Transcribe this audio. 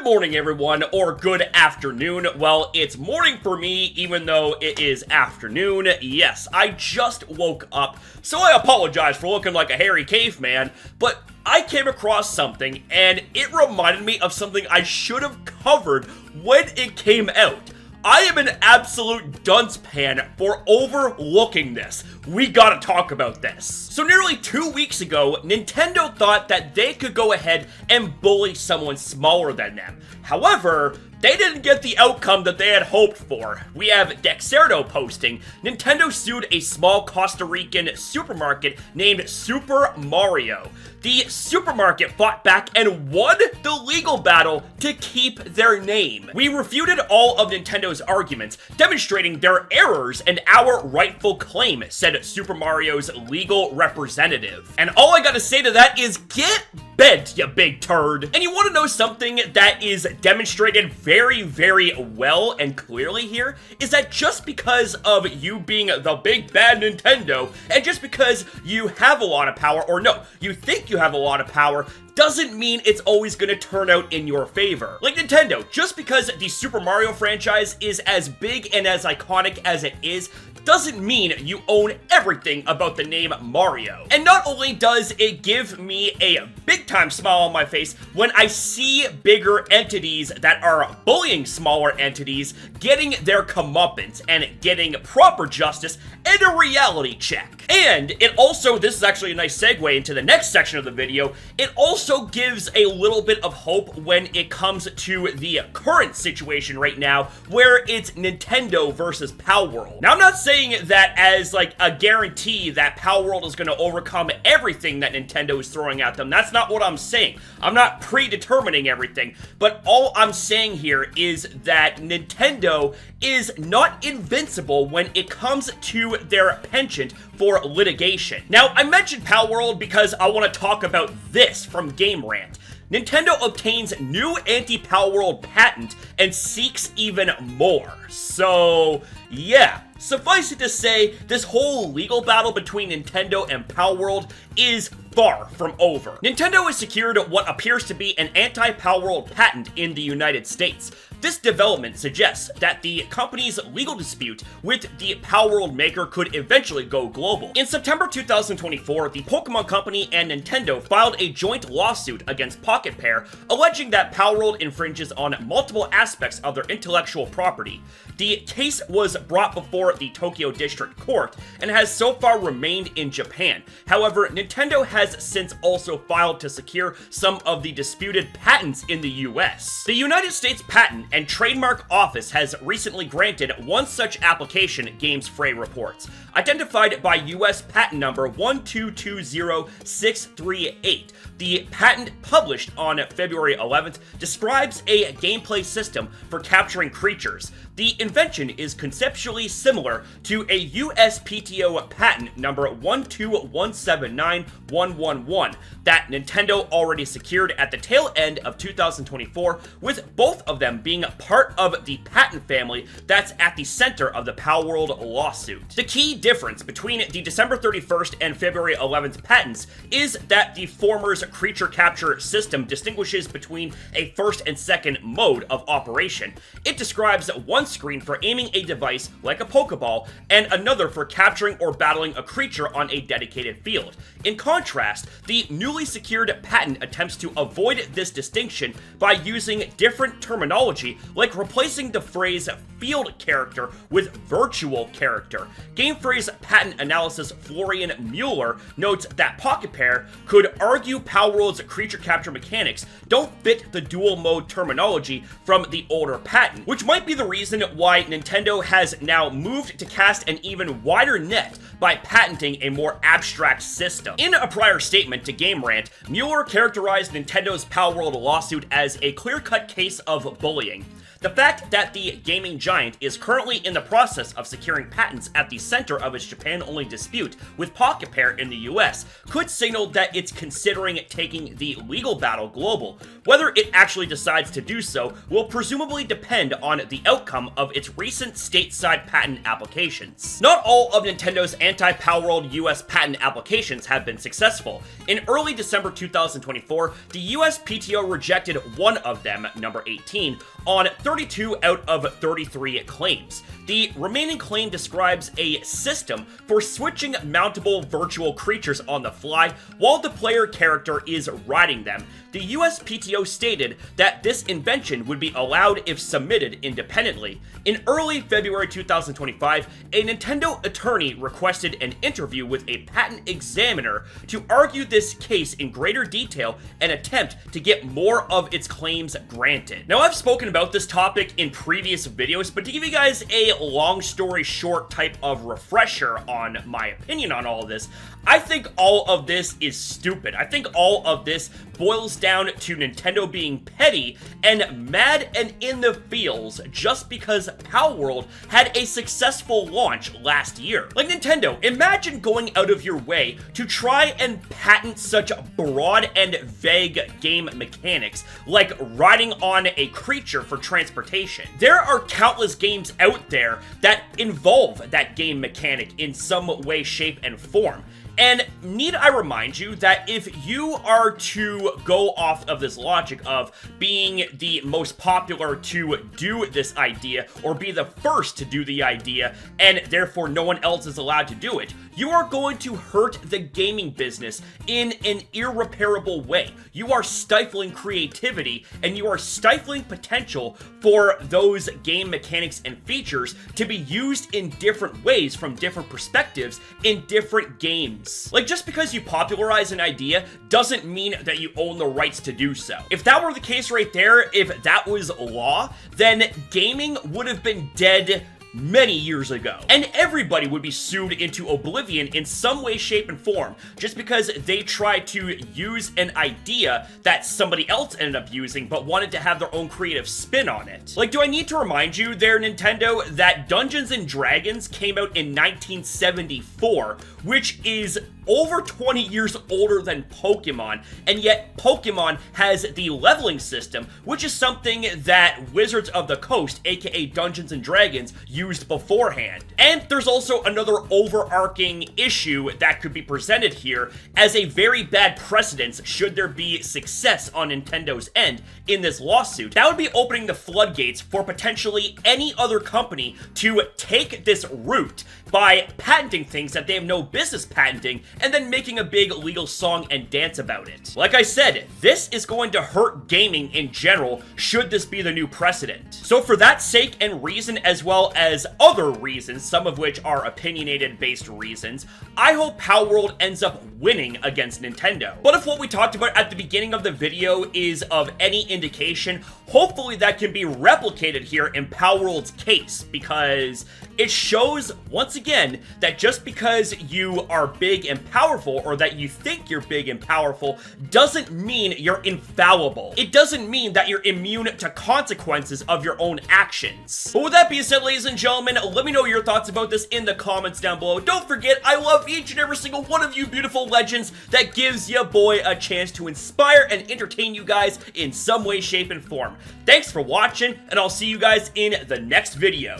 Good morning, everyone, or good afternoon. Well, it's morning for me, even though it is afternoon. Yes, I just woke up, so I apologize for looking like a hairy caveman, but I came across something, and it reminded me of something I should have covered when it came out. I am an absolute dunce pan for overlooking this. We gotta talk about this. So nearly 2 weeks ago, Nintendo thought that they could go ahead and bully someone smaller than them. However, they didn't get the outcome that they had hoped for. We have Dexerto posting, Nintendo sued a small Costa Rican supermarket named Super Mario. The supermarket fought back and won the legal battle to keep their name. We refuted all of Nintendo's arguments, demonstrating their errors and our rightful claim, said Super Mario's legal representative. And all I gotta say to that is get bent, you big turd. And you wanna know something that is demonstrated very, very well and clearly here, is that just because of you being the big bad Nintendo, and just because you have a lot of power, or no, you think you have a lot of power, doesn't mean it's always gonna turn out in your favor. Like Nintendo, just because the Super Mario franchise is as big and as iconic as it is, doesn't mean you own everything about the name Mario. And not only does it give me a big time smile on my face when I see bigger entities that are bullying smaller entities getting their comeuppance and getting proper justice and a reality check. And it also, this is actually a nice segue into the next section of the video, it also gives a little bit of hope when it comes to the current situation right now where it's Nintendo versus Palworld. Now I'm not saying that as like a guarantee that Palworld is going to overcome everything that Nintendo is throwing at them. That's not what I'm saying. I'm not predetermining everything, but all I'm saying here is that Nintendo is not invincible when it comes to their penchant for litigation. Now, I mentioned Palworld because I want to talk about this from Game Rant. Nintendo obtains new anti-Palworld patent and seeks even more. So, yeah. Suffice it to say, this whole legal battle between Nintendo and Palworld is far from over. Nintendo has secured what appears to be an anti-Palworld patent in the United States. This development suggests that the company's legal dispute with the Palworld maker could eventually go global. In September 2024, the Pokemon Company and Nintendo filed a joint lawsuit against Pocket Pair, alleging that Palworld infringes on multiple aspects of their intellectual property. The case was brought before the Tokyo District Court and has so far remained in Japan. However, Nintendo has since also filed to secure some of the disputed patents in the US. The United States Patent and Trademark Office has recently granted one such application, Games Fray reports. Identified by US patent number 1220638, the patent published on February 11th describes a gameplay system for capturing creatures. The invention is conceptually similar to a USPTO patent number 121791111 that Nintendo already secured at the tail end of 2024, with both of them being part of the patent family that's at the center of the Palworld lawsuit. The key difference between the December 31st and February 11th patents is that the former's creature capture system distinguishes between a first and second mode of operation. It describes one screen for aiming a device like a Pokeball and another for capturing or battling a creature on a dedicated field. In contrast, the newly secured patent attempts to avoid this distinction by using different terminology, like replacing the phrase field character with virtual character. Game Fray's patent analysis Florian Mueller notes that Pocket Pair could argue Palworld's creature capture mechanics don't fit the dual mode terminology from the older patent, which might be the reason why Nintendo has now moved to cast an even wider net by patenting a more abstract system. In a prior statement to Game Rant, Mueller characterized Nintendo's Palworld lawsuit as a clear-cut case of bullying. The fact that the gaming giant is currently in the process of securing patents at the center of its Japan-only dispute with Pocket Pair in the US, could signal that it's considering taking the legal battle global. Whether it actually decides to do so will presumably depend on the outcome of its recent stateside patent applications. Not all of Nintendo's anti-Palworld US patent applications have been successful. In early December 2024, the US PTO rejected one of them, number 18, on 32 out of 33 claims. The remaining claim describes a system for switching mountable virtual creatures on the fly while the player character is riding them. The US PTO stated that this invention would be allowed if submitted independently. In early February 2025, a Nintendo attorney requested an interview with a patent examiner to argue this case in greater detail and attempt to get more of its claims granted. Now, I've spoken about this topic in previous videos, but to give you guys a long story short type of refresher on my opinion on all of this, I think all of this is stupid. I think all of this boils down to Nintendo being petty and mad and in the feels just because Palworld had a successful launch last year. Like, Nintendo, imagine going out of your way to try and patent such broad and vague game mechanics like riding on a creature for transportation. There are countless games out there that involve that game mechanic in some way, shape, and form. And need I remind you that if you are to go off of this logic of being the most popular to do this idea, or be the first to do the idea, and therefore no one else is allowed to do it, you are going to hurt the gaming business in an irreparable way. You are stifling creativity, and you are stifling potential for those game mechanics and features to be used in different ways from different perspectives in different games. Like, just because you popularize an idea doesn't mean that you own the rights to do so. If that were the case right there, if that was law, then gaming would have been dead many years ago. And everybody would be sued into oblivion in some way, shape, and form just because they tried to use an idea that somebody else ended up using but wanted to have their own creative spin on it. Like, do I need to remind you there, Nintendo, that Dungeons & Dragons came out in 1974, which is over 20 years older than Pokemon, and yet Pokemon has the leveling system, which is something that Wizards of the Coast, aka Dungeons & Dragons, used beforehand. And there's also another overarching issue that could be presented here as a very bad precedence should there be success on Nintendo's end in this lawsuit. That would be opening the floodgates for potentially any other company to take this route by patenting things that they have no business patenting and then making a big legal song and dance about it. Like I said, this is going to hurt gaming in general should this be the new precedent. So for that sake and reason, as well as other reasons, some of which are opinionated based reasons, I hope Palworld ends up winning against Nintendo. But if what we talked about at the beginning of the video is of any indication, hopefully that can be replicated here in Palworld's case, because it shows, once again, that just because you are big and powerful, or that you think you're big and powerful, doesn't mean you're infallible. It doesn't mean that you're immune to consequences of your own actions. But with that being said, ladies and gentlemen, let me know your thoughts about this in the comments down below. Don't forget, I love each and every single one of you beautiful legends that gives ya boy a chance to inspire and entertain you guys in some way, shape, and form. Thanks for watching, and I'll see you guys in the next video.